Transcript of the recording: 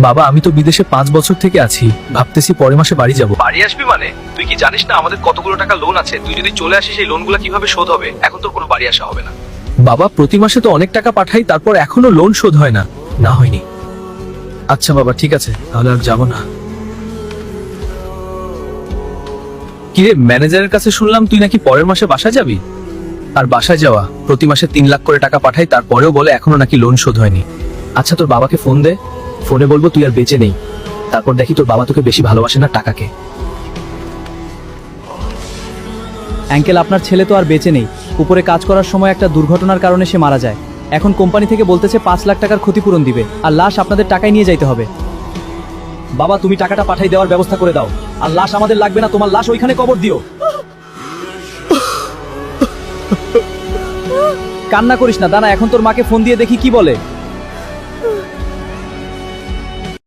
বাবা আমি তো বিদেশে 5 বছর থেকে আছি, ভাবতেছি পরের মাসে বাড়ি যাব। বাড়ি আসবি মানে? তুই কি জানিস না আমাদের কতগুলো টাকা লোন আছে? তুই যদি চলে আসিস এই লোনগুলো কিভাবে শোধ হবে? এখন তোর কোনো বাড়ি আসা হবে না। বাবা প্রতি মাসে তো অনেক টাকা পাঠাই, তারপর এখনো লোন শোধ হয় না। না হয়নি। আচ্ছা বাবা ঠিক আছে, তাহলে আর যাব না। কিরে ম্যানেজারের কাছে শুনলাম তুই নাকি পরের মাসে বাসা যাবি? আর বাসায় যাওয়া প্রতি মাসে 3 লাখ করে টাকা পাঠাই, তারপরেও বলে এখনো নাকি লোন শোধ হয়নি। আচ্ছা তোর বাবাকে ফোন দে, ফোনে বলবো তুই আর বেঁচে নেই, তারপর দেখি তোর বাবা তোকে বেশি ভালোবাসে না টাকাকে। অ্যাঙ্কেল আপনার ছেলে তো আর বেঁচে নেই, উপরে কাজ করার সময় একটা দুর্ঘটনার কারণে সে মারা যায়। এখন কোম্পানি থেকে বলতেছে 5 লাখ টাকার ক্ষতিপূরণ দিবে, আর লাশ আপনাদের টাকায় নিয়ে যাইতে হবে। বাবা তুমি টাকাটা পাঠাই দেওয়ার ব্যবস্থা করে দাও, আর লাশ আমাদের লাগবে না, তোমার লাশ ওইখানে কবর দিও। কান্না করিস না, দাঁড়া এখন তোর মাকে ফোন দিয়ে দেখি কি বলে।